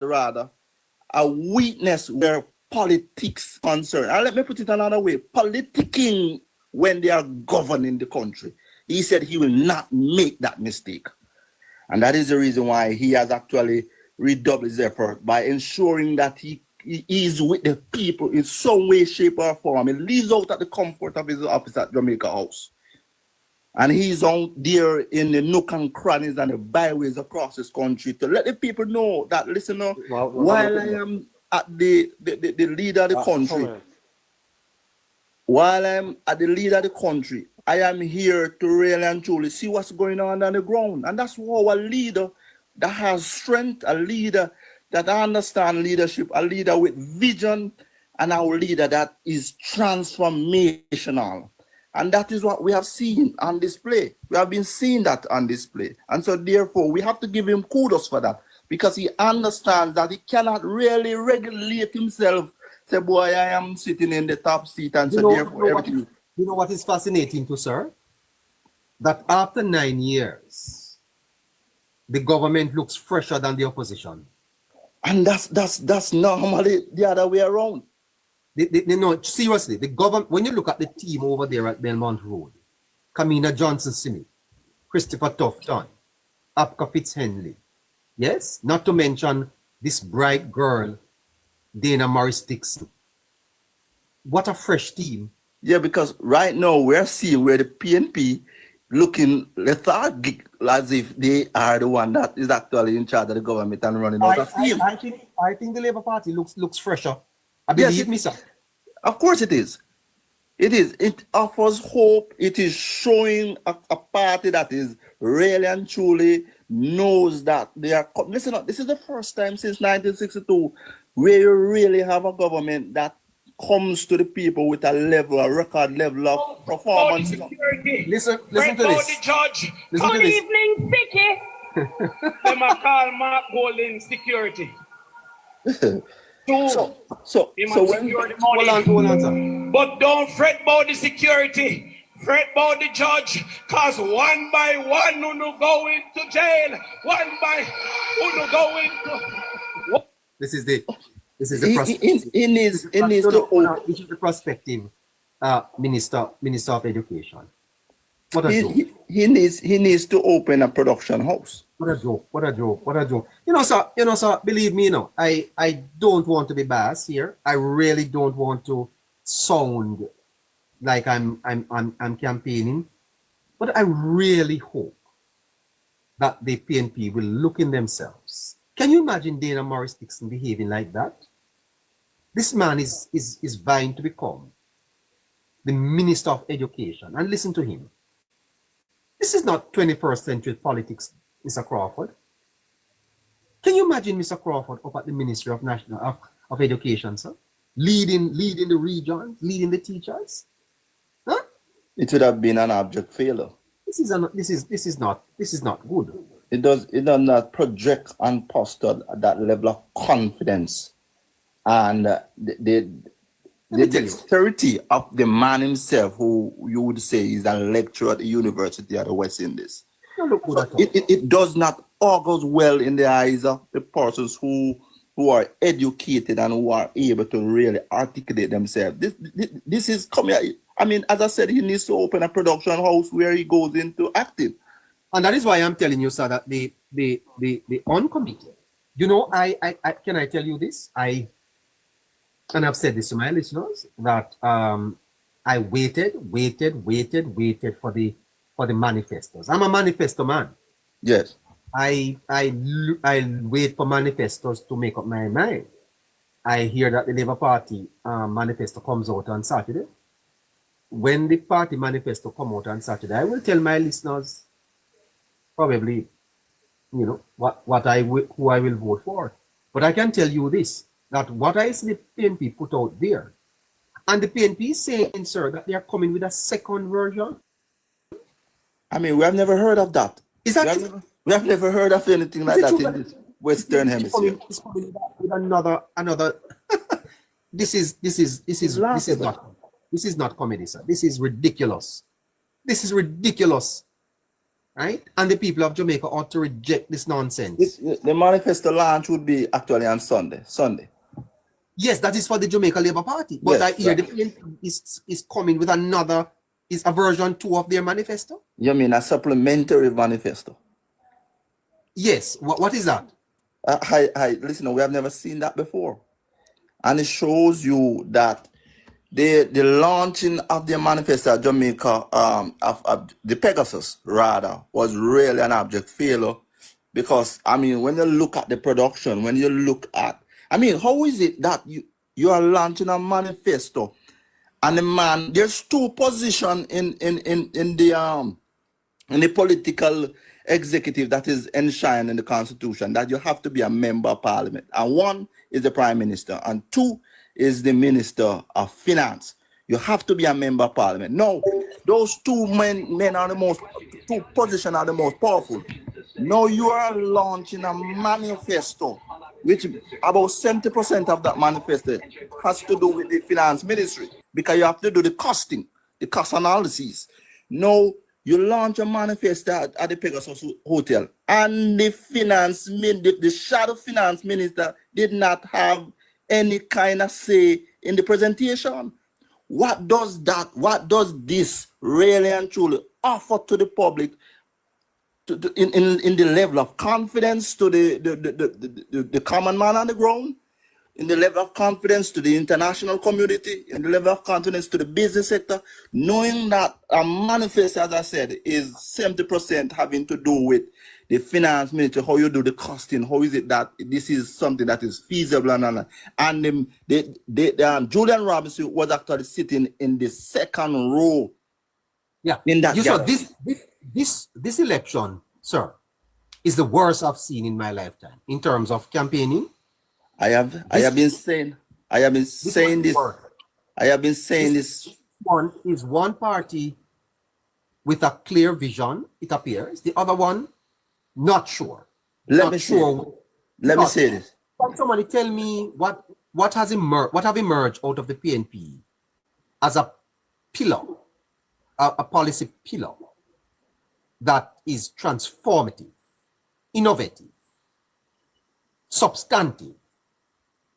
rather, a weakness where politics concerned. And let me put it another way. Politicking when they are governing the country. He said he will not make that mistake. And that is the reason why he has actually redoubled his effort by ensuring that he is with the people in some way, shape, or form. He lives out at the comfort of his office at Jamaica House. And he's out there in the nook and crannies and the byways across this country to let the people know that, listen, while I am at the leader of the country, while I'm at the leader of the country, I am here to really and truly see what's going on the ground. And that's how a leader that has strength, a leader that understands leadership, a leader with vision, and our leader that is transformational. And that is what we have seen on display. We have been seeing that on display. And so therefore, we have to give him kudos for that, because he understands that he cannot really regulate himself. Say, boy, I am sitting in the top seat, and so therefore everything. You know what is fascinating to sir? That after 9 years, the government looks fresher than the opposition. And that's normally the other way around. No, seriously, the government, when you look at the team over there at Belmont Road, Kamina Johnson-Smith, Christopher Tufton, Apka Fitzhenley, yes? Not to mention this bright girl, Dana Morris-Dixon. What a fresh team. Yeah, because right now we're seeing where the PNP looking lethargic, as if they are the one that is actually in charge of the government and running out of steam. I think the Labour Party looks fresher. I believe me, sir. Of course it is. It is. It offers hope. It is showing a party that is really and truly knows that they are. Listen up, this is the first time since 1962 where you really have a government that comes to the people with a record level of performance. Listen to this. The judge. Good evening, Vicky. Them a call Mark Golden security. So when hold on, sir. But don't fret about the security. Fret about the judge, cause one by one who go into jail. One by who go into. This is the prospective. He needs to open. This is the prospective minister of education. What a joke. He needs to open a production house. What a joke. You know, sir, believe me, I don't want to be biased here. I really don't want to sound like I'm campaigning, but I really hope that the PNP will look in themselves. Can you imagine Dana Morris-Dixon behaving like that? This man is vying to become the Minister of Education. And listen to him. This is not 21st century politics, Mr. Crawford. Can you imagine Mr. Crawford up at the Ministry of Education, sir? Leading the regions, leading the teachers? Huh? It would have been an abject failure. This is not good. It does not project and posture that level of confidence and the dexterity of the man himself, who you would say is a lecturer at the University of the West Indies. So it does not augur well in the eyes of the persons who are educated and who are able to really articulate themselves. This is coming. I mean, as I said, he needs to open a production house where he goes into acting. And that is why I'm telling you, sir, that the uncommitted. You know, I can I tell you this? And I've said this to my listeners that I waited for the manifestos. I'm a manifesto man. Yes. I wait for manifestos to make up my mind. I hear that the Labour Party manifesto comes out on Saturday. When the party manifesto come out on Saturday, I will tell my listeners probably, you know, who I will vote for. But I can tell you this, that what I see the PNP put out there, and the PNP is saying, sir, that they are coming with a second version. I mean, we have never heard of that. Is that we have never heard of anything like that in this Western Hemisphere. It's coming with another. This is not comedy, sir. This is ridiculous. right? And the people of Jamaica ought to reject this nonsense. The manifesto launch would be actually on Sunday. Yes, that is for the Jamaica Labour Party. But Yes, I hear right. the PNP is coming with another, is a version 2 of their manifesto. You mean a supplementary manifesto? Yes. What is that? Listen, we have never seen that before. And it shows you that the launching of the manifesto at Jamaica, of the Pegasus rather, was really an abject failure. Because I mean, when you look at the production, when you look at, I mean, how is it that you are launching a manifesto, and the man, there's two positions in the political executive that is enshrined in the Constitution, that you have to be a member of Parliament, and one is the Prime Minister, and two is the Minister of Finance. You have to be a member of Parliament. No, those two men are the most, two positions are the most powerful. Now you are launching a manifesto, which about 70% of that manifesto has to do with the Finance Ministry, because you have to do the costing, the cost analysis. Now you launch a manifesto at the Pegasus Hotel, and the shadow finance minister did not have any kind of say in the presentation. What does this really and truly offer to the public, in the level of confidence to the common man on the ground, in the level of confidence to the international community, in the level of confidence to the business sector, knowing that a manifesto, as I said, is 70% having to do with the finance ministry, how you do the costing, how is it that this is something that is feasible, and Julian Robinson was actually sitting in the second row. Yeah, in that. You saw this election, sir, is the worst I've seen in my lifetime in terms of campaigning. I have been saying this. One is one party with a clear vision, it appears. The other one, not sure. Let me say this. Can somebody tell me what have emerged out of the PNP as a pillar, a policy pillar that is transformative, innovative, substantive?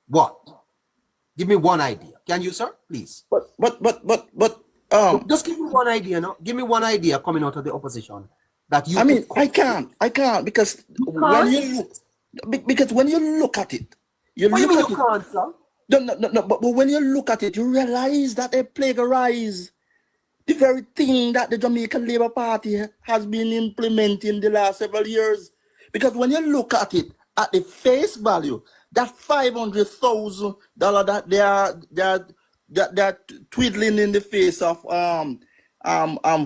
What? Give me one idea. Can you, sir? Please. But just give me one idea, no? Give me one idea coming out of the opposition that you. I mean, I can't because when you look at it, can't, sir? No. But when you look at it, you realize that they plagiarize the very thing that the Jamaican Labour Party has been implementing the last several years. Because when you look at it at the face value, that $500,000 that they're twiddling in the face of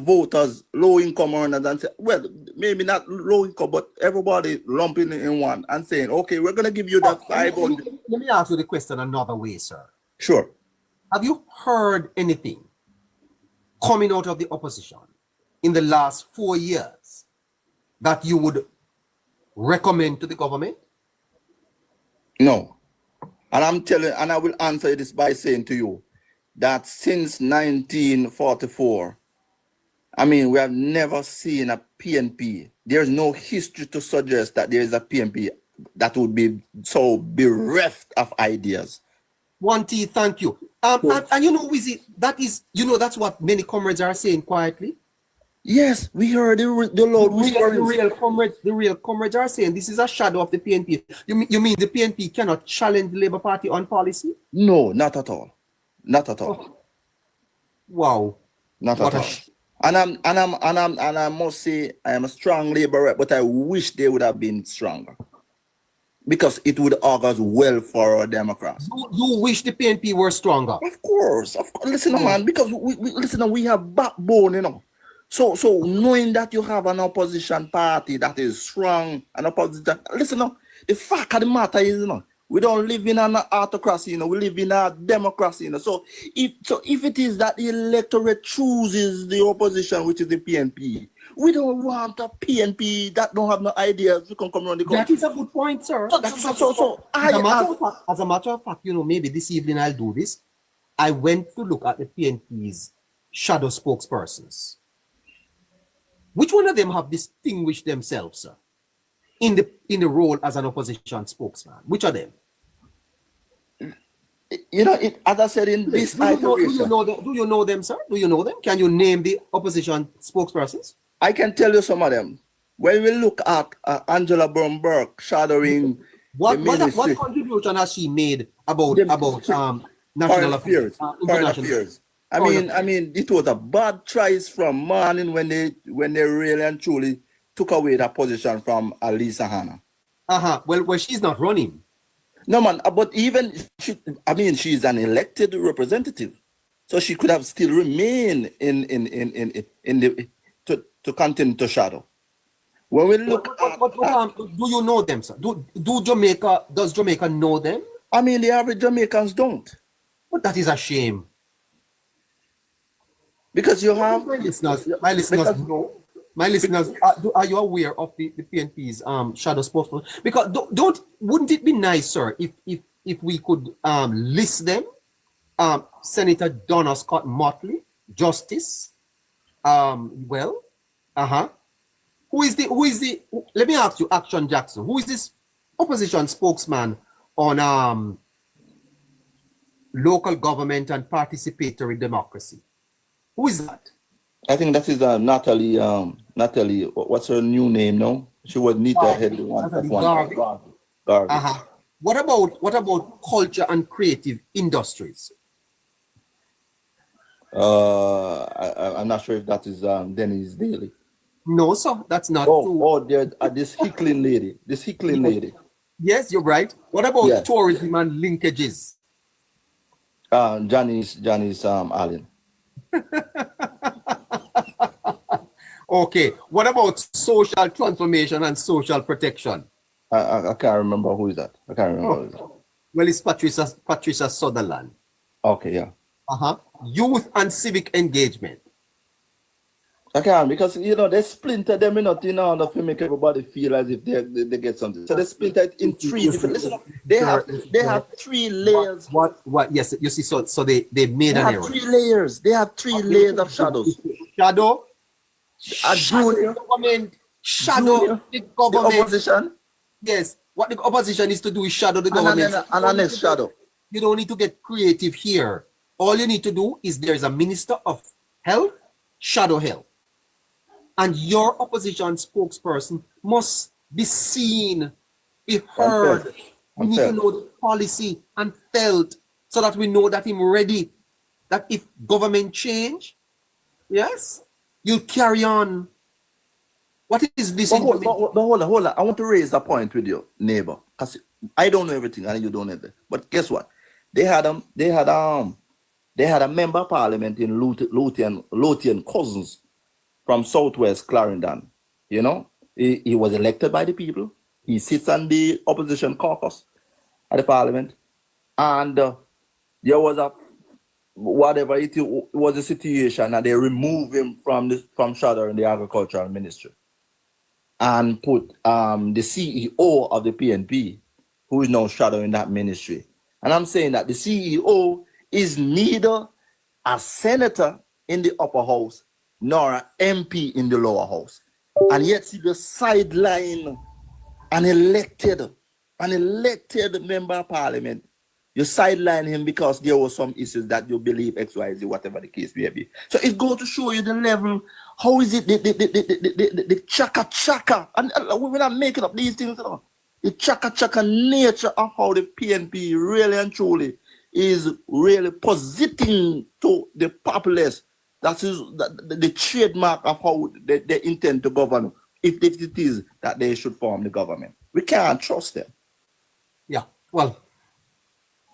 voters, low income earners, and say, well, maybe not low income, but everybody lumping in one and saying, okay, we're gonna give you that 500. Let me ask you the question another way, sir. Sure. Have you heard anything coming out of the opposition in the last 4 years that you would recommend to the government? No. And I'm telling, and I will answer this by saying to you that since 1944, I mean, we have never seen a PNP. There's no history to suggest that there is a PNP that would be so bereft of ideas. Thank you. And you know, that's what many comrades are saying quietly. Yes, we heard the real comrades are saying this is a shadow of the PNP. You mean the PNP cannot challenge the Labour Party on policy? No, not at all. Not at all. Oh. Wow. Not at all. And I must say I am a strong Labour rep, but I wish they would have been stronger, because it would augur well for our Democrats. You wish the PNP were stronger? Of course. Listen, man, because we have backbone, you know. So knowing that you have an opposition party that is strong, an opposition, listen, the fact of the matter is, we don't live in an autocracy, we live in a democracy, So if it is that the electorate chooses the opposition, which is the PNP, we don't want a PNP that don't have no ideas to come around the country. That is a good point, sir. As a matter of fact, maybe this evening I'll do this. I went to look at the PNP's shadow spokespersons. Which one of them have distinguished themselves, sir, in the role as an opposition spokesman? Which of them? You know, as I said in this iteration, do you know them, sir? Do you know them? Can you name the opposition spokespersons? I can tell you some of them. When we look at Angela Burke shadowing what ministry, contribution has she made about national affairs, foreign affairs? I mean, it was a bad choice from morning when they really and truly took away that position from Alisa Hanna. Well, she's not running. No, man, but even she's an elected representative, so she could have still remained in the to continue to shadow. When we look, do you know them, sir? Does Jamaica know them? I mean, the average Jamaicans don't. But that is a shame. Because you have my listeners know. My listeners, are you aware of the PNP's shadow spokesperson? Because wouldn't it be nice, sir, if we could list them? Senator Donna Scott Motley, Justice. Who is the let me ask you, Action Jackson, who is this opposition spokesman on local government and participatory democracy? Who is that? I think that is Natalie. Natalie, what's her new name now? She was Nita head one. Garvey. What about culture and creative industries? I'm not sure if that is Dennis Daly. No, sir, that's not true. Oh, there's this Hicklin lady. Yes, you're right. What about tourism and linkages? Janice Allen. Okay. What about social transformation and social protection? I can't remember who is that. I can't remember. Who is that. Well, it's Patricia Sutherland. Okay, yeah. Youth and civic engagement. I can't, because they splinter them in order to make everybody feel as if they get something. So they splinter it in three different. Listen, they have 3 layers. What? Yes, you see. So they made an error. 3 layers. They have 3 layers of shadows. Shadow government. Shadow the government. The opposition. Yes. What the opposition is to do is shadow the government. And the next shadow. You don't need to get creative here. All you need to do is there's a minister of health, shadow health. And your opposition spokesperson must be seen, be heard. We need to know the policy and felt so that we know that I'm ready. That if government change, yes, you'll carry on. What is this? Hold on. I want to raise a point with you, neighbor, because I don't know everything and you don't know everything. But guess what? They had a member of parliament in Lothian Cousins from Southwest Clarendon. He was elected by the people. He sits on the opposition caucus at the parliament, and there was a situation, and they removed him from shadow in the agricultural ministry, and put the CEO of the PNP, who is now shadowing that ministry. And I'm saying that the CEO is neither a senator in the upper house nor an MP in the lower house. And yet he was sideline an elected member of parliament. You sideline him because there were some issues that you believe XYZ, whatever the case may be. So it goes to show you the level. How is it the chaka, and we're not making up these things at all. The chaka nature of how the PNP really and truly is really positing to the populace. That is the trademark of how they intend to govern, if it is that they should form the government. We can't trust them. Yeah, well,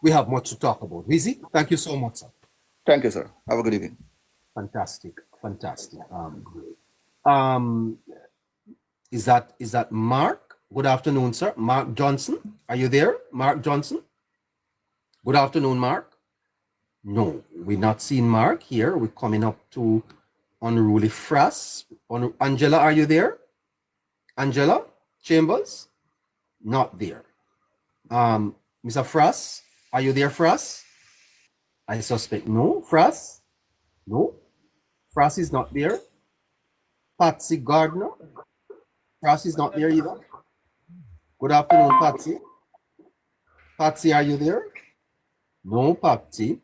we have much to talk about. Wizzy, thank you so much, sir. Thank you, sir. Have a good evening. Fantastic. Is that Mark? Good afternoon, sir. Mark Johnson, are you there? Mark Johnson? Good afternoon, Mark. No, we're not seeing Mark here. We're coming up to Unruly Frass. Angela, are you there? Angela Chambers? Not there. Mr. Frass, are you there, Frass? I suspect no. Frass? No. Frass is not there. Patsy Gardner. Ross is not there either. Good afternoon, Patsy. Patsy, are you there? No, Patsy.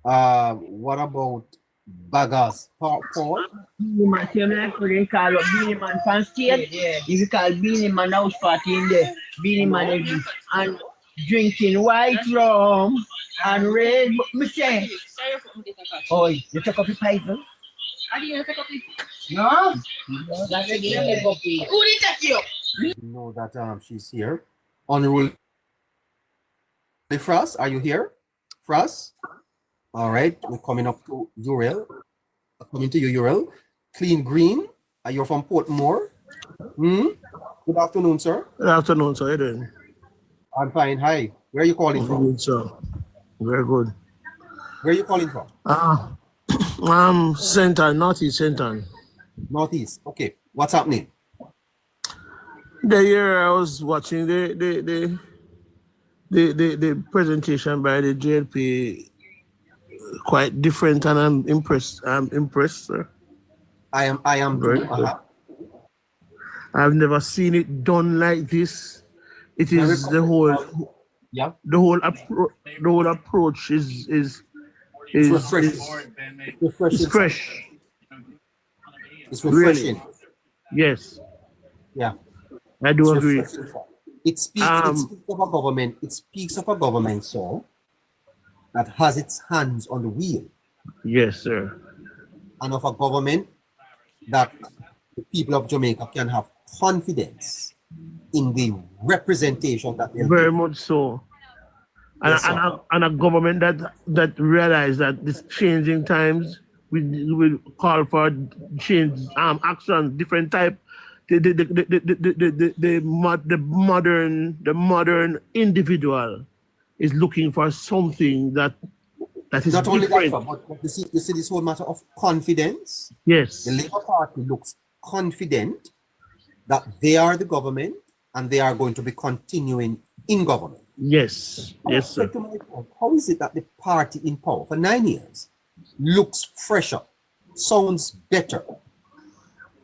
What about Bagas? Paul? Beanie Man, see him like what they call up Beanie Man fan stage. Yeah. If you call Beanie Man house party in there, Beanie Man is and drinking white rum and red. Me say, oh, you took up your pipe, huh? I didn't take up it. No? That's again. Who did that you? You know that she's here. Honorable Frost, are you here? Frost? All right, we're coming up to Uriel. Coming to you, Uriel. Clean Green, you're from Portmore. Good afternoon, sir. Good afternoon, sir. How you doing? I'm fine. Hi. Where are you calling from? Good, sir. Very good. Where are you calling from? Center, Northeast Center. Northeast. Okay. What's happening? The year I was watching the presentation by the JLP, quite different, and I'm impressed. I'm impressed, sir. I am very good. I've never seen it done like this. It is the whole approach is refreshing. It's fresh. It's refreshing. Really? Yes. Yeah. I do agree. It speaks of a government. It speaks of a government, so that has its hands on the wheel. Yes, sir. And of a government that the people of Jamaica can have confidence in the representation that they very much so. And, yes, and a government that realize that this changing times we will call for change actions, different type. The modern individual is looking for something that is not only different. that, but you see this whole matter of confidence. Yes. The Labour Party looks confident that they are the government and they are going to be continuing in government. Yes. Yes, sir. How is it that the party in power for 9 years looks fresher, sounds better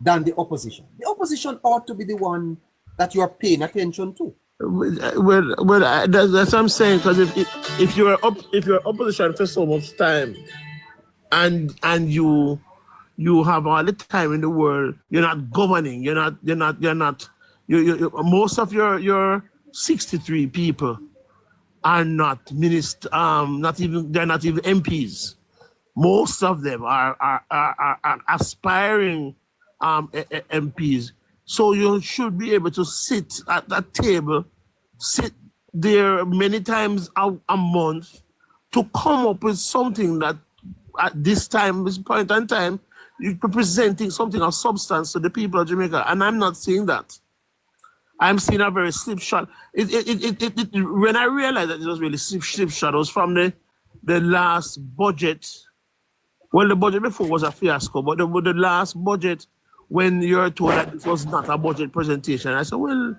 than the opposition? The opposition ought to be the one that you are paying attention to. Well, that's what I'm saying. Because if you're opposition for so much time, and you have all the time in the world, you're not governing. You most of your 63 people are not ministers. They're not even MPs. Most of them are aspiring MPs. So you should be able to sit at that table, sit there many times a month to come up with something that at this point in time, you're presenting something of substance to the people of Jamaica. And I'm not seeing that. I'm seeing a very slipshod. When I realized that it was really slipshod, it was from the last budget. Well, the budget before was a fiasco, but the last budget, when you're told that it was not a budget presentation, I said, well,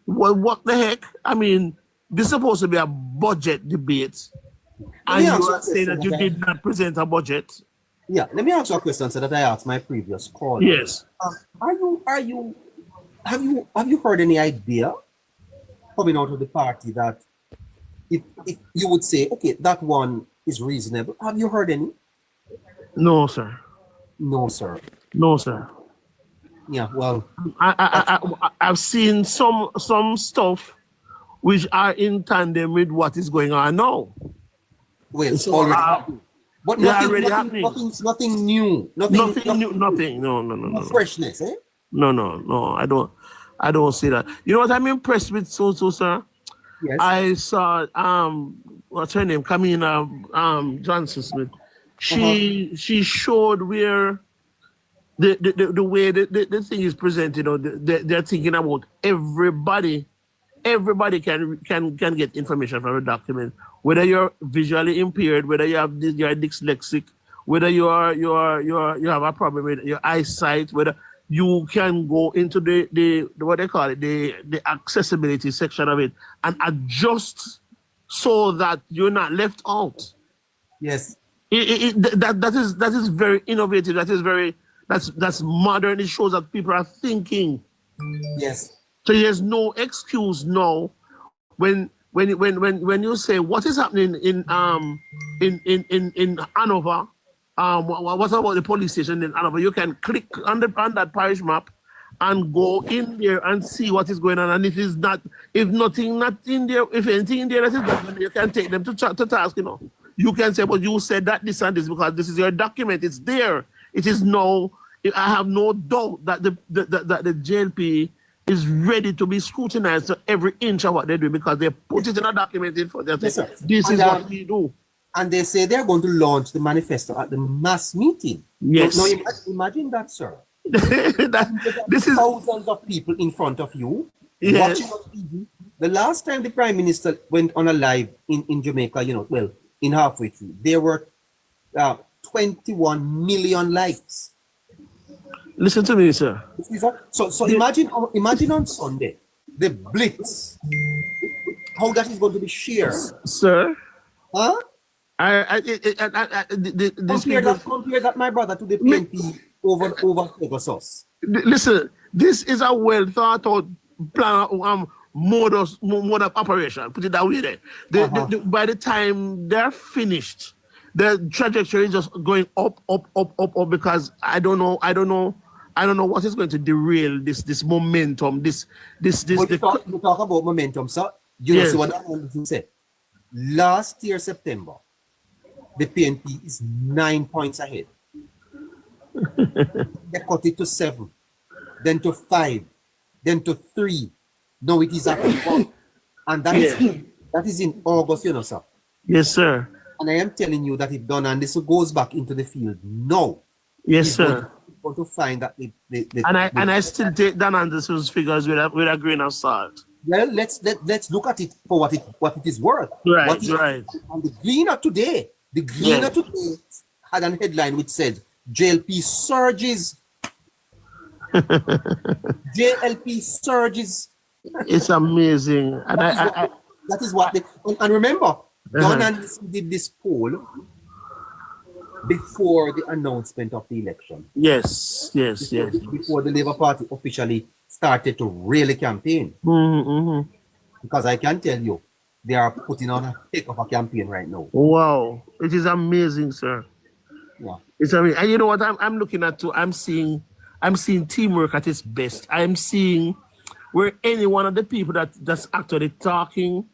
what the heck? I mean, this is supposed to be a budget debate, and you are saying that you did not present a budget. Yeah, let me ask you a question so that I asked my previous caller. Yes. Have you heard any idea coming out of the party that if you would say, okay, that one is reasonable? Have you heard any? No, sir. No, sir. No, sir. Yeah, well, I've seen some stuff which are in tandem with what is going on now. Well, it's already happening. But nothing new. Nothing new. Nothing. No. Freshness, eh? No. I don't see that. You know what I'm impressed with, so sir? Yes. I saw what's her name? Kamina Johnson Smith. She showed where the way the thing is presented, they're thinking about everybody can get information from a document, whether you're visually impaired, whether you're dyslexic, whether you have a problem with your eyesight, whether you can go into the what they call it, the accessibility section of it and adjust so that you're not left out. Yes. That is very innovative. That is very that's modern. It shows that people are thinking. Yes. So there's no excuse now when you say what is happening in Hanover. What about the police station in Hanover? You can click on that parish map and go in there and see what is going on. And if nothing not in there, if anything in there that is not, you can take them to task. You can say, but you said that this and this because this is your document. It's there. It is now. I have no doubt that the JLP is ready to be scrutinized to every inch of what they do because they put it in a document in for them. Yes, this is what we do. And they say they're going to launch the manifesto at the mass meeting. Yes. Now imagine that, sir. This is thousands of people in front of you, yes. watching on TV. The last time the Prime Minister went on a live in Jamaica, in halfway through, there were 21 million likes. Listen to me, sir. So imagine on Sunday, the blitz, how that is going to be shared. Sir? Huh? Compare that, my brother, to the PNP over Pegasus. Listen, this is a well thought out plan, mode of operation. Put it that way there. By the time they're finished, the trajectory is just going up because I don't know what is going to derail this momentum. We talk about momentum, sir. You know, see what I want to say. Last year, September, the PNP is 9 points ahead. They cut it to 7, then to 5, then to 3. Now it is at 1. And that is in August, sir. Yes, sir. And I am telling you that if Don Anderson goes back into the field now, yes, sir. Going to find that I still take Don Anderson's figures with a grain of salt. Well, let's look at it for what it is worth. Right. And the Gleaner today had an headline which said JLP surges. JLP surges. It's amazing. And that is what and remember, Don Anderson did this poll before the announcement of the election. Yes. Before the Labour Party officially started to really campaign. Because I can tell you, they are putting on a heck of a campaign right now. Wow. It is amazing, sir. Yeah. It's amazing. And you know what I'm looking at too? I'm seeing teamwork at its best. I'm seeing where any one of the people that's actually talking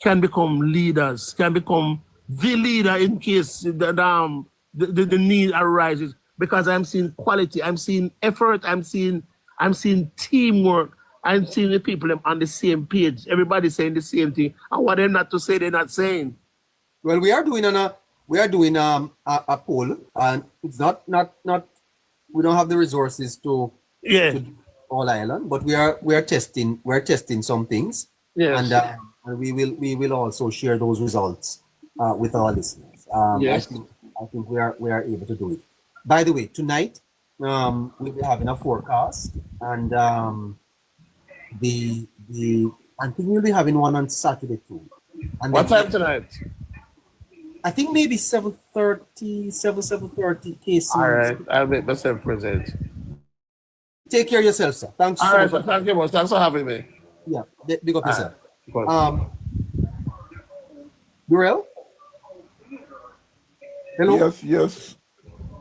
can become leaders, can become the leader in case the need arises. Because I'm seeing quality, I'm seeing effort, I'm seeing teamwork, I'm seeing the people on the same page. Everybody saying the same thing. And what they're not to say, they're not saying. Well, we are doing a poll, and it's not we don't have the resources to do all Ireland, but we are testing some things. Yes. And we will also share those results with our listeners. Yes. I think we are able to do it. By the way, tonight we'll be having a forecast, and I think we'll be having one on Saturday too. And what time tonight? I think maybe 7:30 KC. All right, I'll make myself present. Take care of yourself, sir. Thanks. All right, thank you, boss. Thanks for having me. Yeah, big up yourself. Durrell? Hello? Yes.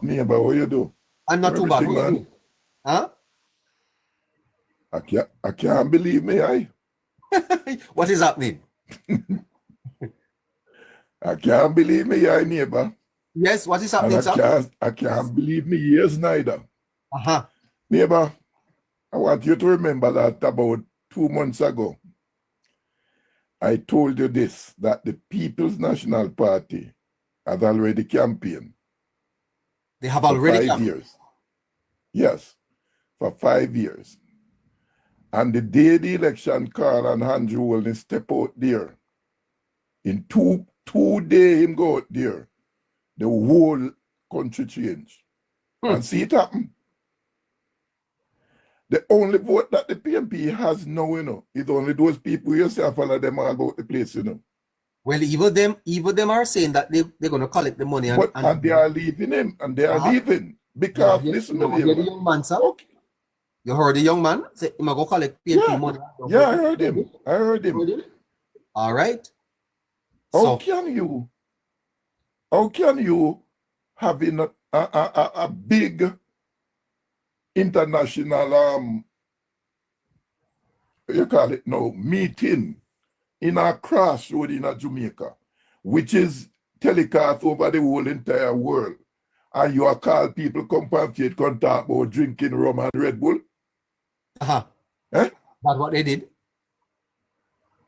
Neighbor, what you do? I'm not too bad. Everything, What you do? Huh? I can't believe me, What is happening? I can't believe me, neighbor. Yes, what is happening, sir? I can't believe me ears neither. Uh-huh. Neighbor, I want you to remember that about 2 months ago, I told you this, that the People's National Party has already campaigned. They have already for 5 years. Yes, for 5 years. And the day the election call and Andrew Holness step out there, in two days him go out there, the whole country changed. And see it happen. The only vote that the PNP has now, is only those people you see follow them all about the place, Well, even them are saying that they're going to collect the money. And they are leaving him, and they are leaving. Because listen to you hear the me. young man, sir? Okay. You heard the young man? Say, he go collect PNP money. Yeah, I heard him. I heard him. All right. How can you having a big international you call it now meeting in a crossroad in Jamaica, which is telecast over the whole entire world, and you are called people come pamphlet come talk about drinking rum and Red Bull? Eh? That's what they did.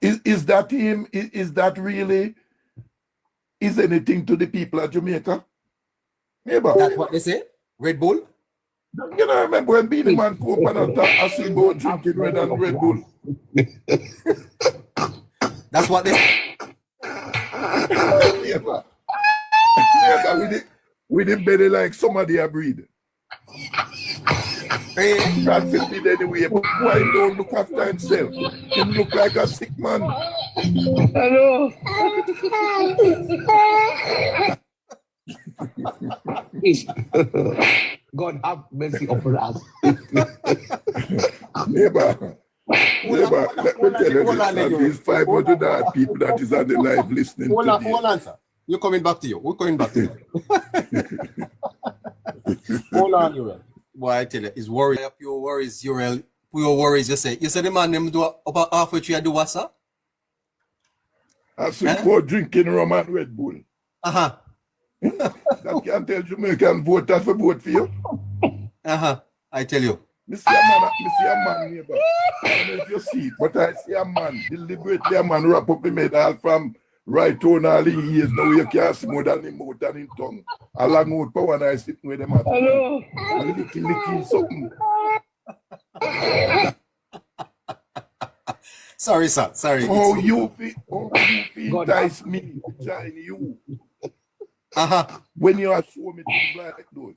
Is that him? Is that really is anything to the people of Jamaica? Neighbor. That's what they say? Red Bull? You know, remember when Beanie Man come up and talk asking about drinking Red and Red Bull? That's what they Neighbor. Neighbor, with the belly like somebody a breed. Can't fit it anyway, but why don't look after himself? He look like a sick man. Hello. God have mercy upon us. Neighbor, let me tell you this. These 500 odd people that is on the live listening Hold to on, sir. You're coming back to you. We're coming back to you. Hold on, Urel. Boy, I tell you, it's worry. Up your worries, Urel. Your worries, you say the man them do about halfway through do what, sir? I support drinking rum and Red Bull. That can tell Jamaican voters to vote for you. I tell you. I see a man, neighbor. I don't know if you see it, but I see a man, deliberately a man wrap up the medal from right on all the ears. Now you can't see more than him mouth and his tongue. Along with power and I sitting with them at Hello. and licking something. Sorry, sir. Sorry. How you feel entice me to join you. When you are showing me things like those.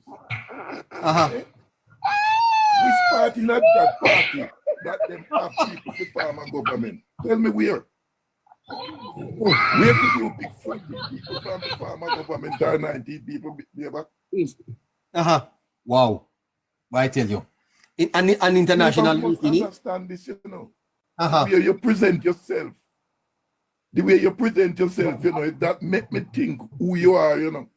Which party not that party that them have people to farm and government? Tell me where. Where did you pick 40 people from the farm and government or 90 people neighbor? Wow. I tell you. In an international meeting. Understand this, you know. The way you present yourself. The way you present yourself, you know, that make me think who you are, you know.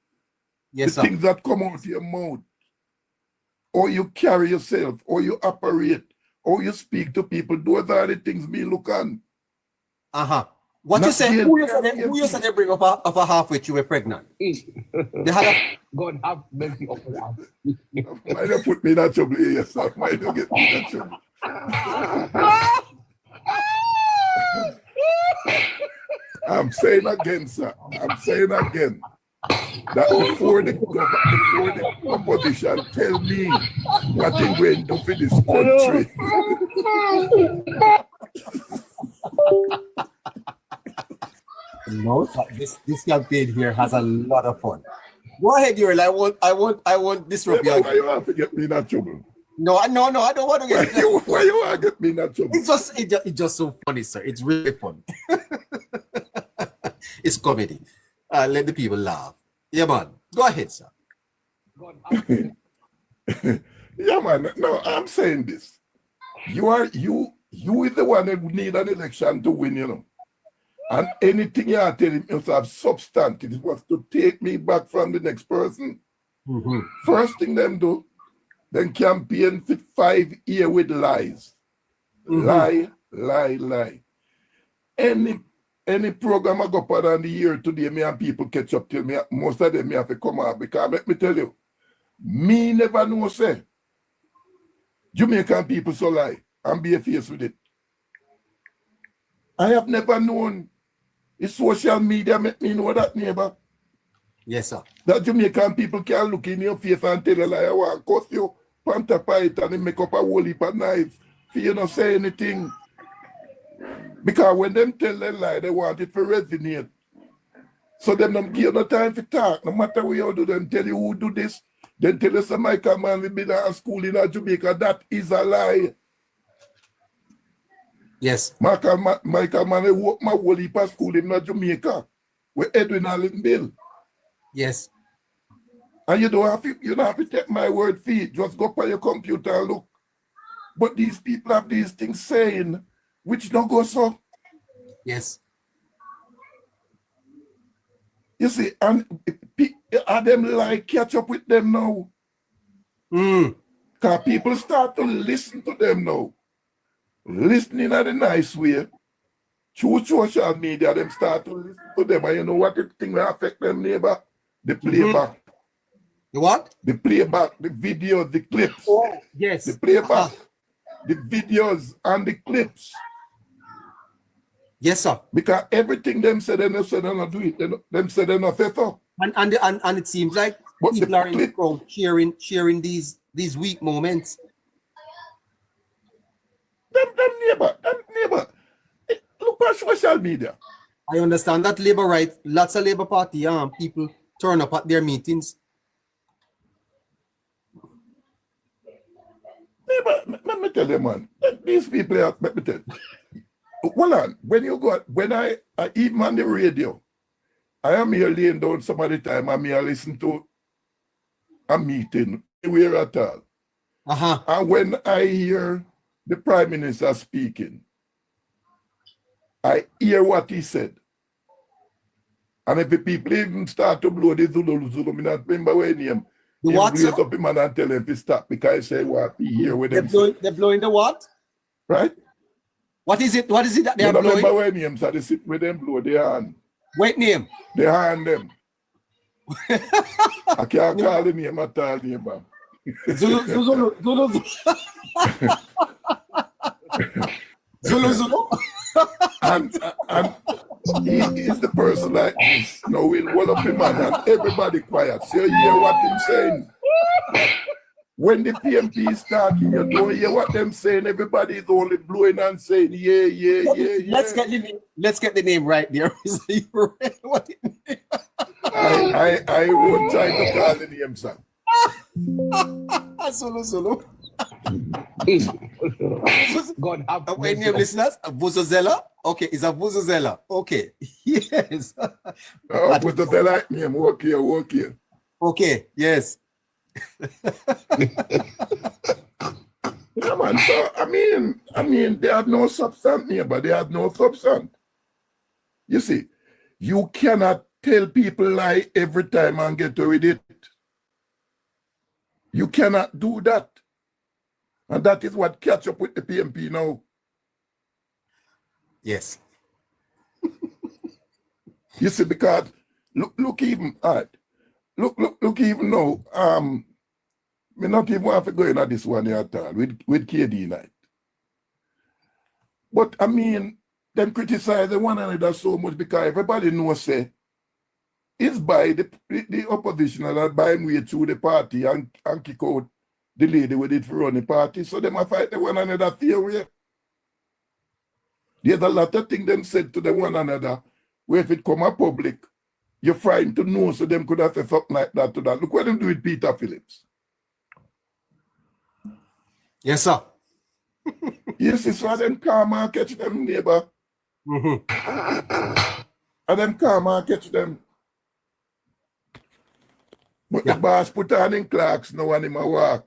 Yes, the things that come out of your mouth, or you carry yourself, or you operate, or you speak to people, those are the things me look on. What you say? Who you said they bring up a halfway you were pregnant? They had a God have mercy upon us. Why don't put me in that trouble here, sir? Why don't get me in that trouble? I'm saying again, sir. I'm saying again that before the opposition tell me what they're going to do for this country. No, this campaign here has a lot of fun. Go ahead, Urel. I won't disrupt you. Why you have to get me in that trouble? No, I don't want to get why you want to get me in that trouble? It's just so funny, sir. It's really fun. It's comedy. Let the people laugh. Yeah, man. Go ahead, sir. Yeah, man. No, I'm saying this. You is the one who need an election to win, you know. And anything you are telling me must have substance. It was to take me back from the next person. First thing them do, then campaign for 5 years with lies. Lie. Any program I go put on the year today, me and people catch up till me. Most of them me have to come out because let me tell you, me never know say Jamaican people so lie and be a face with it. I have never known. It's social media make me know that, neighbor. Yes, sir. That Jamaican people can look in your face and tell you like I want to cuss you, panta pipe and make up a whole heap of knives for you not say anything. Because when them tell them lie, they want it to resonate. So them don't give no time to talk. No matter what you do, them tell you who do this. Then tell you some Jamaican man will be in a school in Jamaica. That is a lie. Yes. Michael man, they work my whole heap of school in Jamaica. With Edwin Allen Bill. Yes. And you don't have to take my word for it. Just go on your computer and look. But these people have these things saying, which don't go so. Yes. You see, and are them like catch up with them now? Because people start to listen to them now. Listening in a nice way. Through social media, them start to listen to them. And you know what the thing will affect them, neighbor? The playback. The what? The playback, the videos, the clips. Oh, yes. The playback, the videos and the clips. Yes, sir. Because everything them say they not do it. Them say they not say so. And it seems like But people are in the crowd sharing these weak moments. Them neighbor. Look at social media. I understand that Labour right, lots of Labour Party people turn up at their meetings. Neighbor, let me tell you, man. These people are, let me tell you. Hold on. When I even on the radio, I am here laying down some of the time. I'm here listen to a meeting, anywhere at all. And when I hear the Prime Minister speaking, I hear what he said. And if the people even start to blow the Zulu, I not remember when him. The he what, blaze up him and tell him to stop because I say what he hear with them. They're blowing the what? Right? What is it that they are blowing? Remember when him, so they sit with them blow their hand. Wait, name. They hand them. I can't call the name at all, neighbor. Zulu. And he is the person like this. Now we'll hold up him and everybody quiet. So you hear what him saying. When the PMP is talking, you don't hear what them saying. Everybody is only blowing and saying, yeah. Let's get the name right there. I won't try to call the name, son. Zulu. God have Wait, name listeners, Vuzuzela. Okay, it's a Vuzuzela. Okay, yes. Vuzuzela name. Okay. Okay, yes. Yeah, man. So I mean, they have no substance here, but they have no substance. You see, you cannot tell people lie every time and get away with it. You cannot do that. And that is what catch up with the PMP now. Yes. You see, because look even at look even now. Me not even have to go in at this one here at all with KD night. But I mean, them criticize the one another so much because everybody knows say it's by the opposition that buy him way through the party and kick out the lady with it for run the party. So them a fight the one another theory. There's a lot of things them said to the one another where if it come up public, you're frightened to know so them could have said something like that to that. Look what them do with Peter Phillips. Yes, sir. Yes, it's why them karma catch them neighbor. And them karma catch them. But the boss put on in clocks now and him a walk.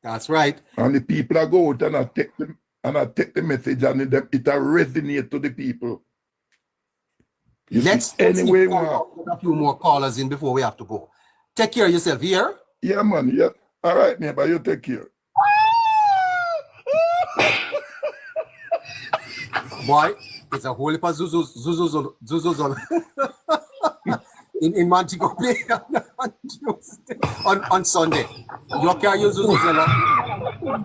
That's right. And the people are go out and I take them and I take the message and it resonate to the people. Let's anyway, get a few more callers in before we have to go. Take care of yourself here. Yeah, man. Yeah. All right, neighbor. You take care. Boy, it's a whole heap of zuzuz in Montego Bay on Sunday. You carry your zuzuzela.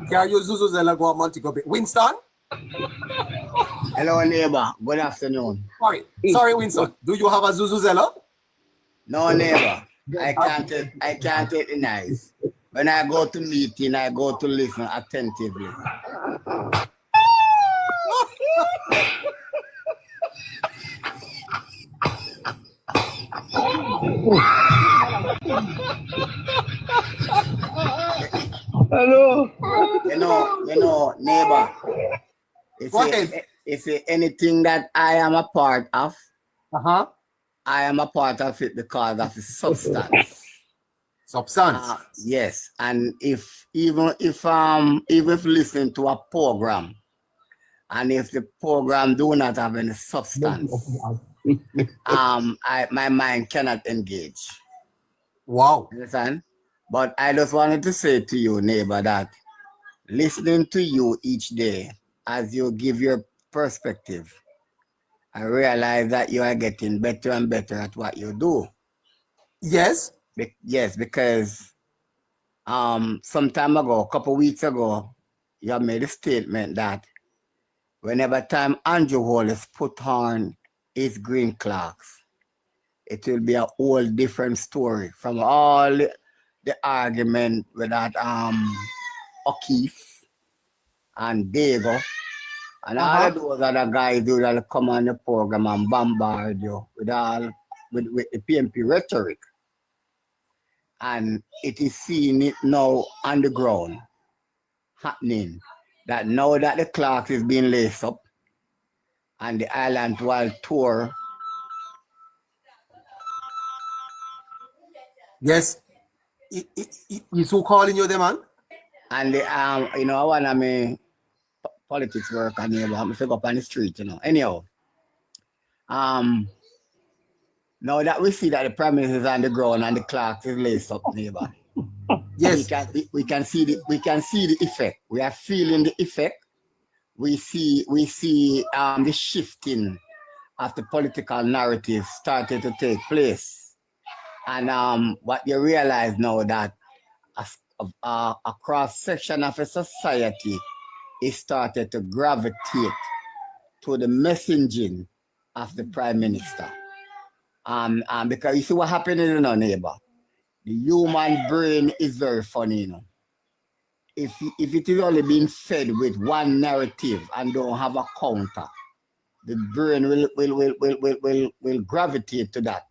Carry your zuzuzela go to Montego Bay. Winston? Hello, neighbor. Good afternoon. Sorry, Winston. Do you have a zuzuzela? No, neighbor. I can't take the nice. When I go to meeting, I go to listen attentively. Hello. You know, neighbor. If anything that I am a part of, I am a part of it because of the substance. Substance. Yes, and even if listen to a program, and if the program do not have any substance, my mind cannot engage. Wow. Understand? But I just wanted to say to you, neighbor, that listening to you each day as you give your perspective, I realize that you are getting better and better at what you do. Yes. Yes, because some time ago, a couple weeks ago, you have made a statement that whenever time Andrew Holness put on his green clocks, it will be a whole different story from all the argument with that O'Keefe and Dago and all of those other guys who will come on the program and bombard you with the PNP rhetoric. And it is seen it now on the ground happening that now that the clocks is being laced up and the island world tour. Yes. He's who calling you the man? And the you know, one of my politics work and I'm figure up on the street, you know. Anyhow. Now that we see that the Prime Minister is on the ground and the clock is laced up, neighbor. Yes. We can see the effect. We are feeling the effect. We see the shifting of the political narrative started to take place. And what you realize now that a cross section of a society is started to gravitate to the messaging of the Prime Minister. Because you see what happened, you know, neighbor. The human brain is very funny, you know. If it is only being fed with one narrative and don't have a counter, the brain will gravitate to that,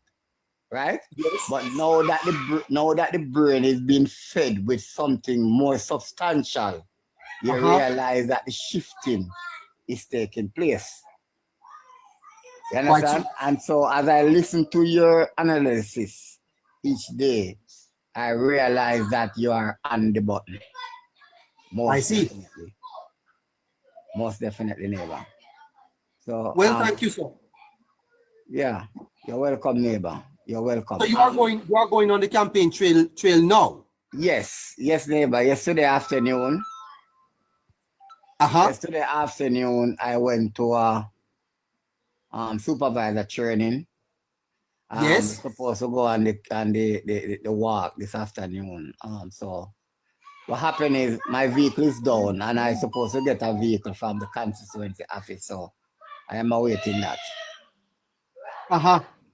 right? Yes. But now that the brain is being fed with something more substantial, you realize that the shifting is taking place. You understand? And so as I listen to your analysis each day, I realize that you are on the button. Most definitely, neighbor. So thank you, sir. Yeah, you're welcome, neighbor. You're welcome. So you are going on the campaign trail now? Yes, neighbor. Yesterday afternoon. Yesterday afternoon, I went to supervisor training. Yes. Supposed to go on the walk this afternoon. So what happened is my vehicle is down and I supposed to get a vehicle from the constituency office. So I am awaiting that.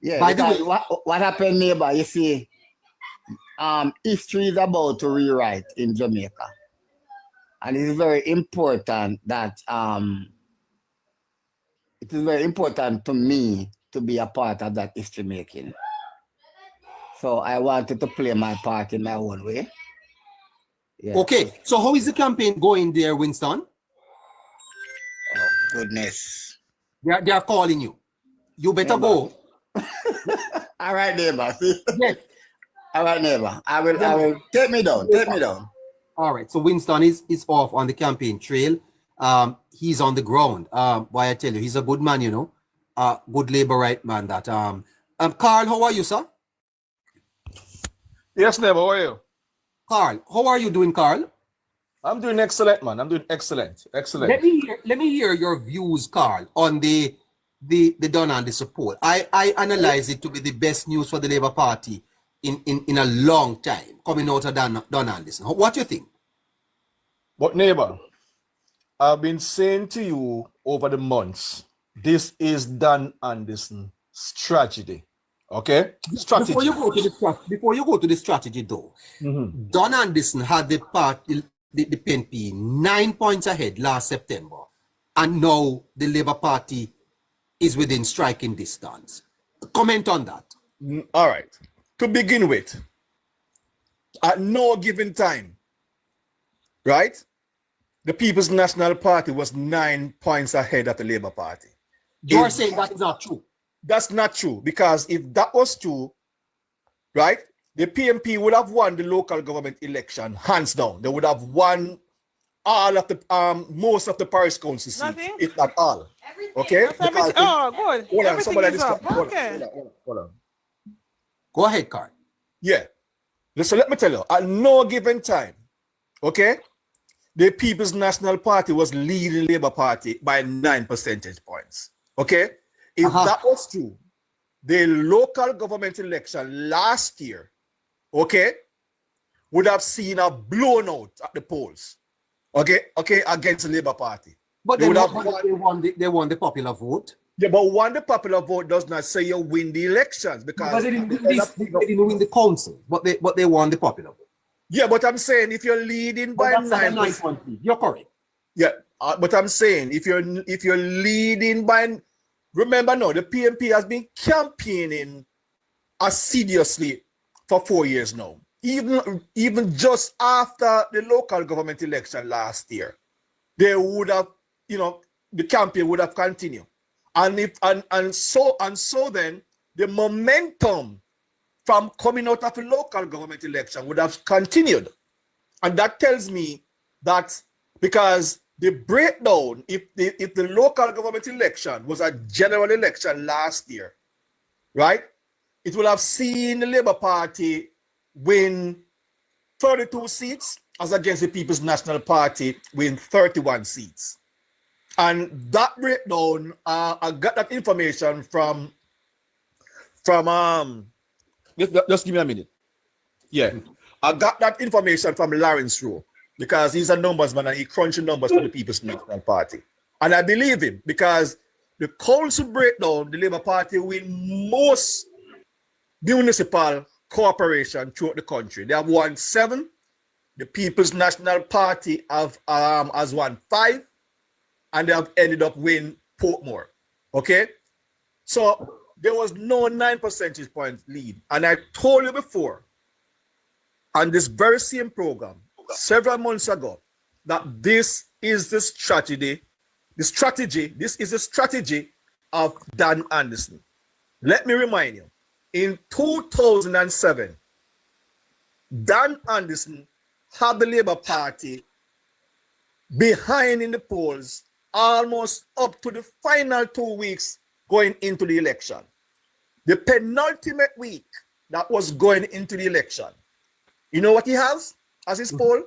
Yeah. By the way, what happened, neighbor? You see, history is about to rewrite in Jamaica. And it is very important that it is very important to me to be a part of that history making. So I wanted to play my part in my own way. Yeah. Okay, so how is the campaign going there, Winston? Oh, goodness. They are calling you. You better go. All right, neighbor. Yes. All right, neighbor. I will take me down. All right, so Winston is off on the campaign trail. He's on the ground. Why I tell you, he's a good man, you know. Good labor right man. That Carl, how are you, sir? Yes, neighbor, how are you? Carl, how are you doing, Carl? I'm doing excellent, man. I'm doing excellent. Excellent. Let me hear your views, Carl, on the Don and the support. I analyze it to be the best news for the Labour Party in a long time coming out of Don Anderson. What do you think? But neighbor, I've been saying to you over the months, this is Don Anderson's tragedy. Okay? Strategy. Before you go to the strategy though, Don Anderson had the party, the PNP 9 points ahead last September, and now the Labour Party is within striking distance. Comment on that. All right. To begin with, at no given time, right, the People's National Party was 9 points ahead of the Labour Party. You are saying that is not true. That's not true, because if that was true, right, the PMP would have won the local government election hands down. They would have won all of the most of the parish council seats, Nothing? if not all. Okay? Because Oh, good. hold on, Everything somebody is up. hold on, Okay. hold on. Go ahead, Carl. Yeah. So let me tell you, at no given time, okay, the People's National Party was leading the Labour Party by 9 percentage points. Okay? If that was true, the local government election last year, okay, would have seen a blown out at the polls, okay, against the Labour Party. But They they won won the popular vote. Yeah, but won the popular vote does not say you win the elections because But they didn't win the council, but they won the popular vote. yeah, but I'm saying if you're leading by But that's 9%, 9.3. You're correct. yeah, but I'm saying if you're leading by, remember now the PMP has been campaigning assiduously for 4 years now. Even just after the local government election last year, they would have, the campaign would have continued. And so then the momentum from coming out of the local government election would have continued. And that tells me that because the breakdown, if the local government election was a general election last year, right, it will have seen the Labour Party win 32 seats as against the People's National Party win 31 seats. And that breakdown, I got that information from just give me a minute. Yeah, I got that information from Lawrence Rowe because he's a numbers man and he crunches numbers for the People's National Party. And I believe him because the council breakdown, the Labour Party win most municipal corporation throughout the country. They have won 7. The People's National Party has won 5. And they have ended up winning Portmore. Okay? So there was no 9 percentage point lead. And I told you before on this very same program several months ago that this is the strategy of Dan Anderson. Let me remind you, in 2007, Dan Anderson had the Labour Party behind in the polls almost up to the final 2 weeks going into the election. The penultimate week that was going into the election, you know what he has as his poll?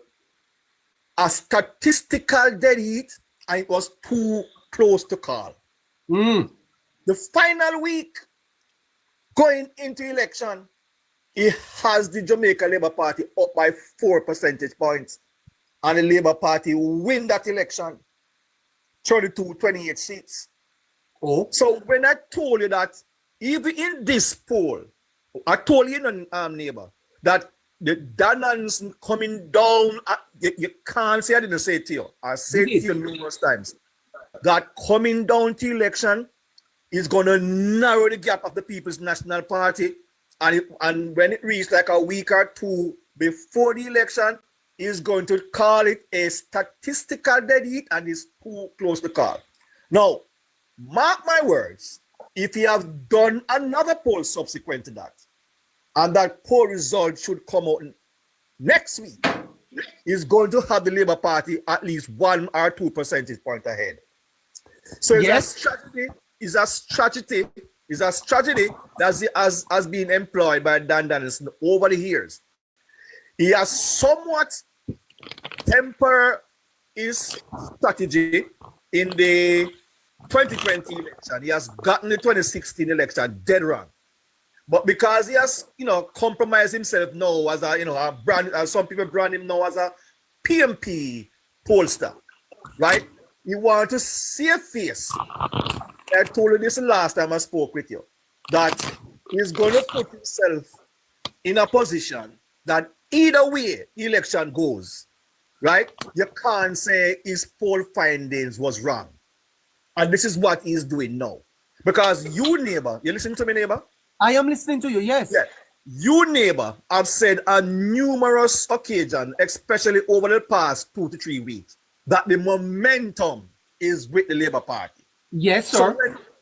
A statistical dead heat, and it was too close to call. The final week going into election, he has the Jamaica Labour Party up by 4 percentage points, and the Labour Party win that election. 32-28 seats. Oh. So when I told you that even in this poll, I told you, neighbor, that the Danans coming down, you can't say I didn't say it to you. I said it to you numerous times. That coming down to election is going to narrow the gap of the People's National Party. And when it reaches like a week or 2 before the election, is going to call it a statistical dead heat and is too close to call. Now, mark my words, if you have done another poll subsequent to that, and that poll result should come out next week, is going to have the Labour Party at least 1 or 2 percentage point ahead. So it's a strategy that has been employed by Dan Danielson over the years. He has somewhat tempered his strategy in the 2020 election. He has gotten the 2016 election dead wrong. But because he has, compromised himself now as a brand, as some people brand him now as a PMP pollster, right? He wants to save face. I told you this the last time I spoke with you, that he's going to put himself in a position that either way the election goes, right? You can't say his poll findings was wrong. And this is what he's doing now. Because you, neighbor, you listening to me, neighbor? I am listening to you, yes. Yeah. You, neighbor, have said on numerous occasions, especially over the past 2 to 3 weeks, that the momentum is with the Labour Party. Yes, sir.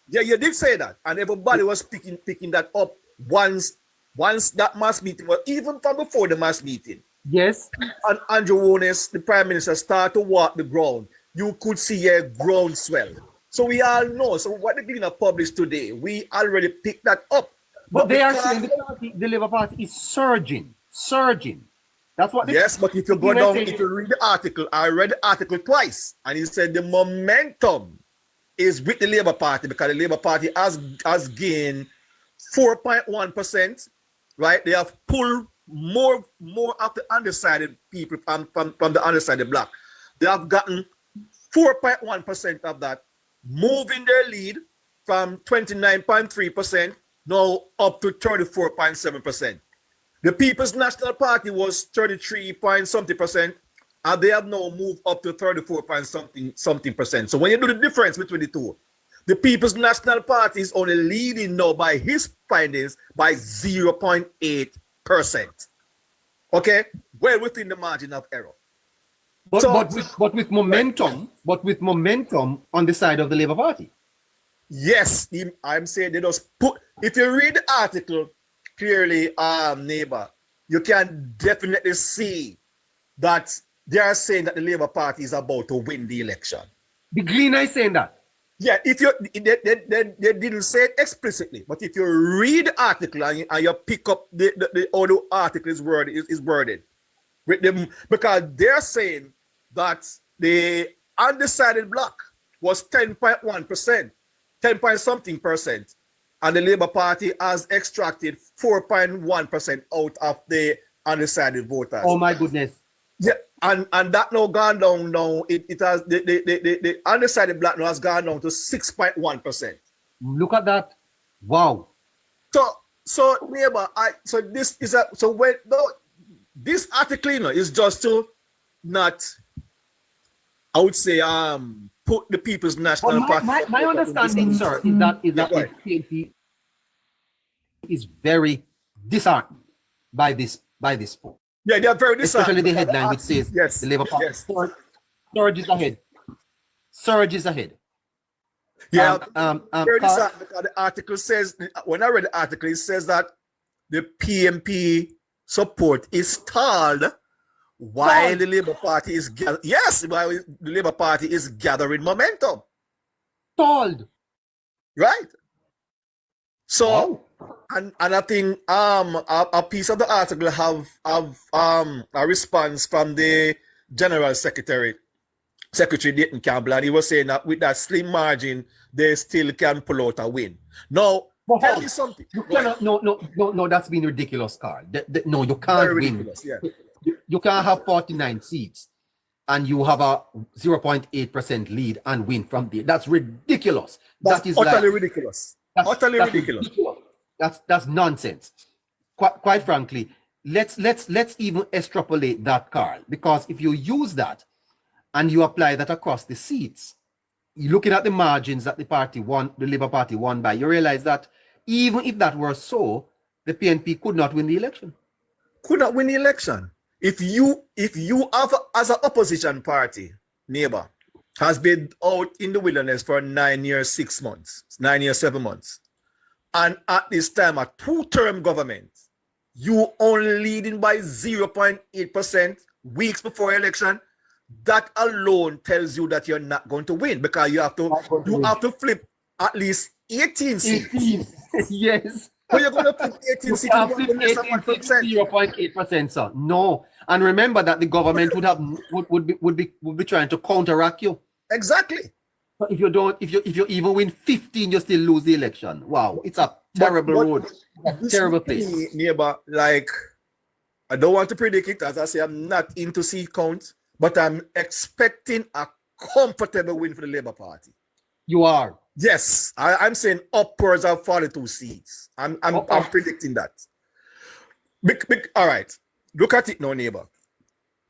So you did say that. And everybody was picking that up once once that mass meeting, well, even from before the mass meeting, Yes. and Andrew Holness, the Prime Minister, started to walk the ground, you could see a groundswell. So we all know. So what the Gleaner published today, we already picked that up. But they are saying the Labour Party is surging. That's what. Yes, but if you go down, if you read the article, I read the article twice, and he said the momentum is with the Labour Party because the Labour Party has gained 4.1%. Right, they have pulled more of the undecided people from the undecided bloc. They have gotten 4.1% of that, moving their lead from 29.3% now up to 34.7%. The People's National Party was 33 point something percent, and they have now moved up to 34 point something percent. So when you do the difference between the two, the People's National Party is only leading now by his findings by 0.8%. Okay, well within the margin of error. But with momentum on the side of the Labour Party. Yes, I'm saying they just put. If you read the article clearly, neighbor, you can definitely see that they are saying that the Labour Party is about to win the election. The Gleaner is saying that. Yeah, if you they didn't say it explicitly, but if you read the article and you pick up the how the article is worded with them, because they're saying that the undecided bloc was 10.1%, 10 point something percent, and the Labour Party has extracted 4.1% out of the undecided voters. Oh my goodness. Yeah, and that now gone down now. It has the undecided bloc now has gone down to 6.1%. Look at that. Wow. So neighbor, this article, you know, is just to not, I would say, put the People's National Party. My understanding, sir, is that the PNP is very disheartened by this poll. Yeah, they are very disheartened. Especially the headline which says the Labour Party surge is ahead. Yeah, very disheartened because the article says, when I read the article, it says that the PNP support is stalled while the Labour Party is gathering momentum. Stalled. Right. So and I think a piece of the article have a response from the General Secretary Dayton Campbell, and he was saying that with that slim margin, they still can pull out a win. Now, tell me something. You cannot, no, that's been ridiculous, Carl. No, you can't win. Yeah. You can't have 49 seats and you have a 0.8% lead and win from there. That's ridiculous. That's utterly ridiculous. Utterly ridiculous. That's nonsense. Quite frankly, let's even extrapolate that, Carl, because if you use that and you apply that across the seats, you're looking at the margins that the Labour Party won by, you realize that even if that were so, the PNP could not win the election. Could not win the election. If you have as an opposition party, neighbor, has been out in the wilderness for 9 years, 6 months, 9 years, 7 months, and at this time a two-term government, you only leading by 0.8% weeks before election, that alone tells you that you're not going to win because you have to flip at least 18 seats. 18. Yes. But you're going to flip 18 seats. 0.8%, sir. No. And remember that the government would be trying to counteract you. Exactly. But if you even win 15, you still lose the election. Wow, it's a terrible road. Terrible place. Neighbor, like, I don't want to predict it. As I say, I'm not into seat count, but I'm expecting a comfortable win for the Labour Party. You are? Yes, I'm saying upwards of 42 seats. I'm predicting that. All right, look at it now, neighbor.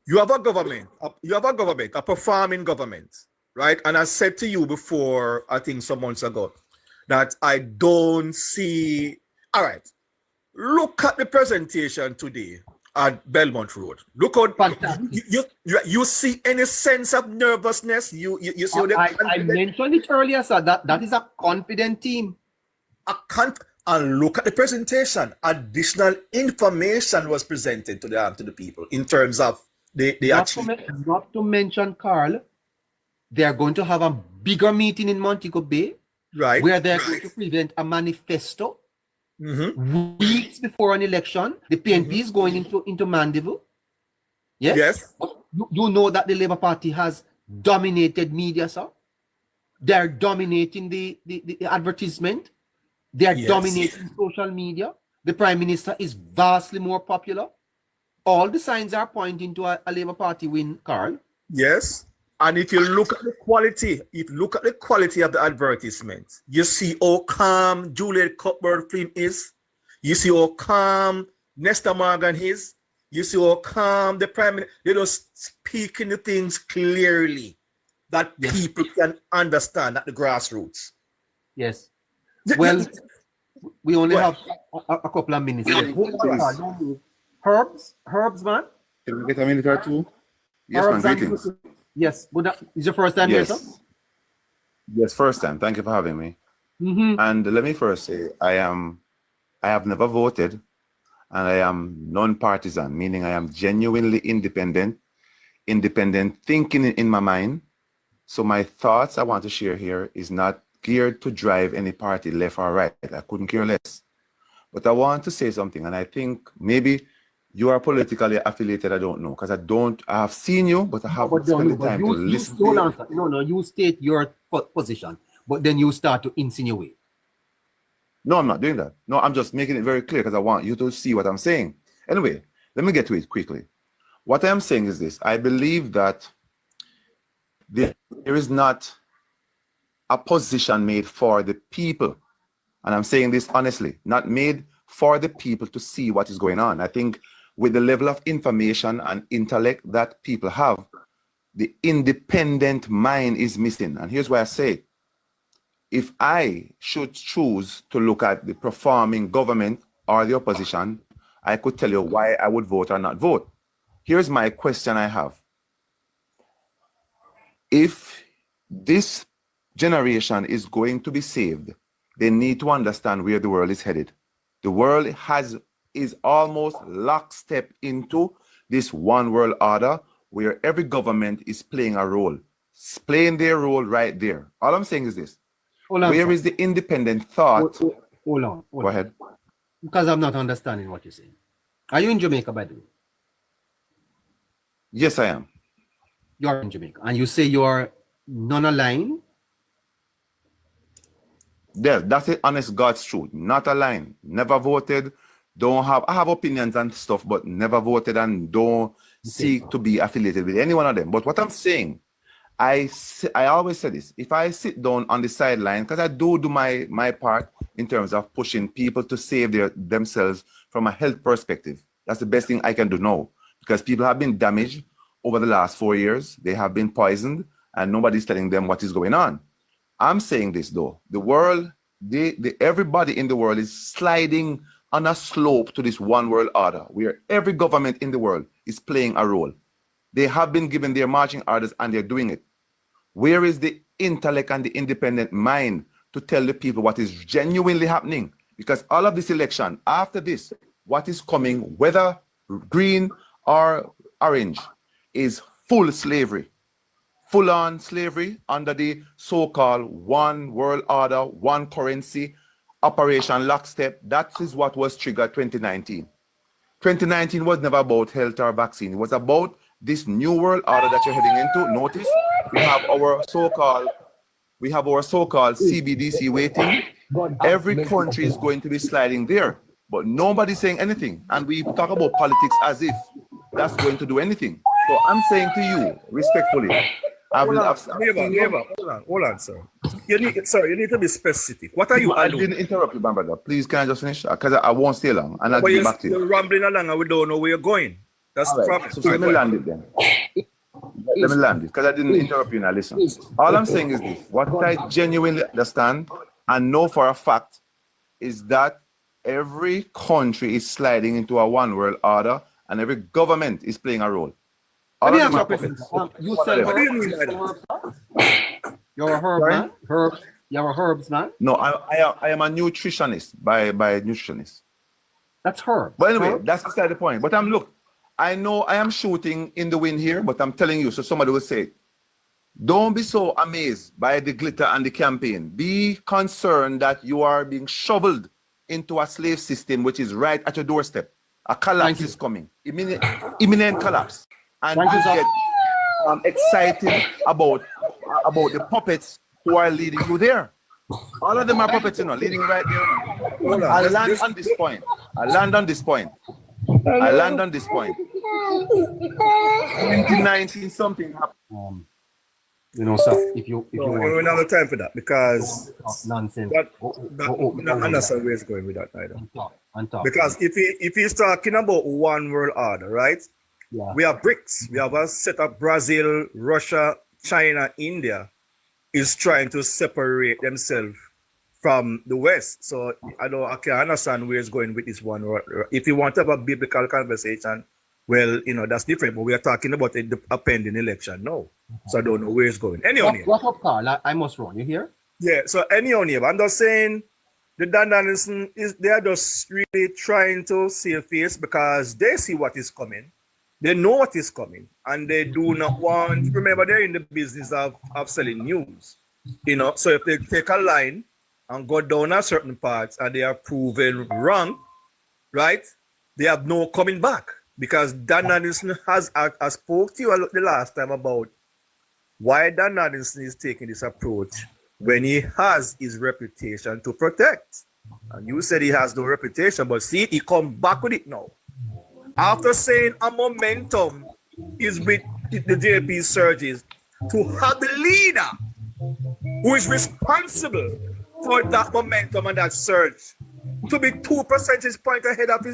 You have a government, a performing government, right? And I said to you before, I think some months ago, that I don't see. All right, look at the presentation today at Belmont Road. Look how you see any sense of nervousness. You see. I mentioned it earlier, sir. That is a confident team. and look at the presentation. Additional information was presented to the people in terms of the achievement. Not to mention, Carl, they're going to have a bigger meeting in Montego Bay, Right. where they're going to present a manifesto weeks before an election. The PNP is going into Mandeville. Yes. Yes. You know that the Labour Party has dominated media, sir. They're dominating the advertisement. They're dominating social media. The Prime Minister is vastly more popular. All the signs are pointing to a Labour Party win, Carl. Yes. And if you look at the quality, of the advertisement, you see how calm Juliet Cuthbert film is. You see how calm Nesta Morgan is. You see how calm the Prime Minister. They're just speaking the things clearly that people can understand at the grassroots. Yes. Well, we only have a couple of minutes. Herbs, man. Can we get a minute or two? Yes, man, greetings. Yes, but is your first time here, sir? Yes, first time. Thank you for having me. And let me first say, I have never voted, and I am non-partisan, meaning I am genuinely independent thinking in my mind. So my thoughts I want to share here is not geared to drive any party left or right. I couldn't care less. But I want to say something, and I think maybe you are politically affiliated. I don't know, because I have seen you, but I haven't spent the time to listen to you. No, you state your position, but then you start to insinuate. No, I'm not doing that. No, I'm just making it very clear because I want you to see what I'm saying. Anyway, let me get to it quickly. What I'm saying is this. I believe that there is not a position made for the people. And I'm saying this honestly, not made for the people to see what is going on. I think with the level of information and intellect that people have, the independent mind is missing. And here's why I say, if I should choose to look at the performing government or the opposition, I could tell you why I would vote or not vote. Here's my question I have. If this generation is going to be saved, they need to understand where the world is headed. The world is almost lockstep into this one world order where every government is playing a role. It's playing their role right there. All I'm saying is this. Where is the independent thought? Hold on. Go ahead. Because I'm not understanding what you're saying. Are you in Jamaica, by the way? Yes, I am. You're in Jamaica. And you say you're non-aligned? Yes, that's it, honest God's truth. Not aligned. Never voted. I have opinions and stuff, but never voted and don't seek to be affiliated with any one of them. But what I'm saying, I always say this. If I sit down on the sideline, because I do my part in terms of pushing people to save themselves from a health perspective. That's the best thing I can do now. Because people have been damaged over the last 4 years. They have been poisoned, and nobody's telling them what is going on. I'm saying this though. The world, everybody in the world is sliding on a slope to this one world order where every government in the world is playing a role. They have been given their marching orders and they're doing it. Where is the intellect and the independent mind to tell the people what is genuinely happening? Because all of this election, after this, what is coming, whether green or orange, is full slavery. Full-on slavery under the so-called one world order, one currency, Operation Lockstep. That is what was triggered 2019. 2019 was never about health or vaccine. It was about this new world order that you're heading into. Notice we have our so-called CBDC waiting. Every country is going to be sliding there, but nobody's saying anything. And we talk about politics as if that's going to do anything. So I'm saying to you, respectfully, Hold on, sir. You need to be specific. What are you? I didn't interrupt you, my brother. Please, can I just finish? Because I won't stay long, and I'll but get back to you. You're rambling along, and we don't know where you're going. That's the problem. So let me land it then. Let me land it, because I didn't interrupt you and I listen. All I'm saying is this. What I genuinely understand and know for a fact is that every country is sliding into a one world order, and every government is playing a role. Let me ask you a question. You said what do you mean by that? you're a herb, man. You're a herbs man. No, I am a nutritionist by nutritionist. That's herbs. But anyway, Herbs? that's beside the point. But look, I know I am shooting in the wind here, but I'm telling you, so somebody will say, don't be so amazed by the glitter and the campaign. Be concerned that you are being shoveled into a slave system which is right at your doorstep. A collapse is coming, imminent collapse. And you get excited about the puppets who are leading you there. All of them are puppets, leading right there. I'll land on this point. 2019 something happened. Sir, if you We want don't have time for that because nonsense. I understand where it's going with that either. And talk. Because if he's talking about one world order, right? Yeah. We have BRICS. We have a set of Brazil, Russia, China, India is trying to separate themselves from the West. So I can understand where it's going with this one. If you want to have a biblical conversation, well, that's different. But we are talking about a pending election now. So I don't know where it's going. What up, Carl? I must run. You hear? Yeah. So I'm just saying the Dan Danielson they are just really trying to save face because they see what is coming. They know what is coming, and they do not want. Remember, they're in the business of selling news. So if they take a line and go down a certain parts and they are proven wrong, right? They have no coming back because Dan Danielson has spoke to you the last time about why Dan Danielson is taking this approach when he has his reputation to protect. And you said he has no reputation, but see, he come back with it now. After saying a momentum is with the JP surges, to have the leader who is responsible for that momentum and that surge to be 2 percentage points ahead of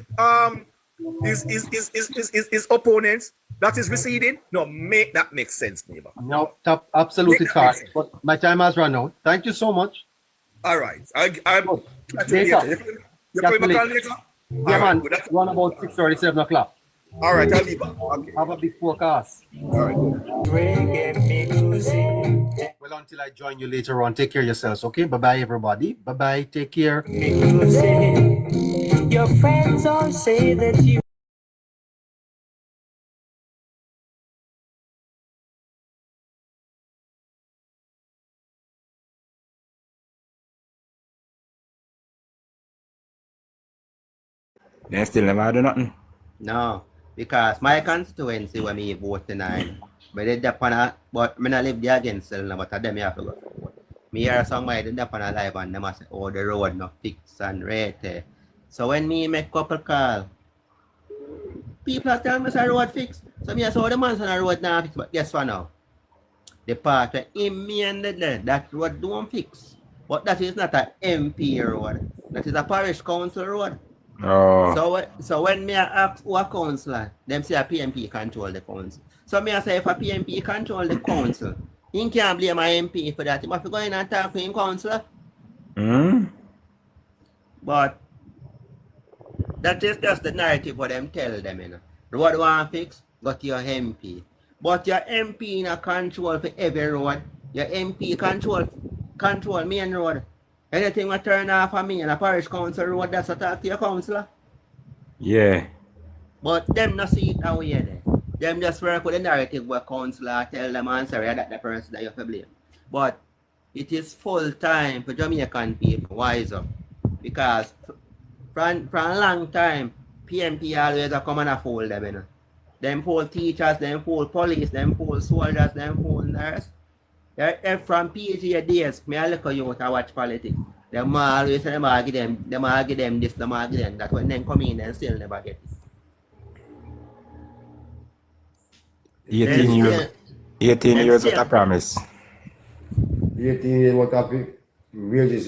his opponents that is receding. No, that makes sense, neighbor. No, absolutely, Carl. But my time has run out. Thank you so much. All right. I'm later. later. Yeah, man. Run about 6:30, 7 o'clock. All right, I'll leave. Okay. Have a big forecast. All right. Well, until I join you later on, take care of yourselves, okay? Bye-bye, everybody. Bye-bye. Take care. Your friends all say that you They still never do nothing. No, because my constituency when me vote tonight, but they depend but me not live there against them, but them me have to go forward. Me hear somebody they depend on live and them say, oh, the road not fixed and right. So when me make couple call, people are telling me the road fixed. So me say, oh, the man on the road now fixed, but guess what now? The part where that road don't fix. But that is not an MP road. That is a parish council road. Oh. So when me ask who a councillor, them say a PMP control the council. So me say if a PMP control the council, he can't blame my MP for that. He must go in and talk to him councillor. But that is just the narrative what them tell them, Road want fix, got your MP. But your MP in a control for every road. Your MP control main road. Anything will turn off on me in a parish council road, that's a talk to your councillor. Yeah. But them not see it that way there. Them just work with the narrative where councillor tell them answer that the person that you have to blame. But it is full time for Jamaican people wise up. Because from a long time, PMP always come and fool them. Them fool teachers, them fool police, them fool soldiers, them fool nurses. From PG days, I look at you to watch politics. Them always say them argue them this, them argue them. That's when them come in and still never get it. 18 years with a promise. 18 years what happened? Wages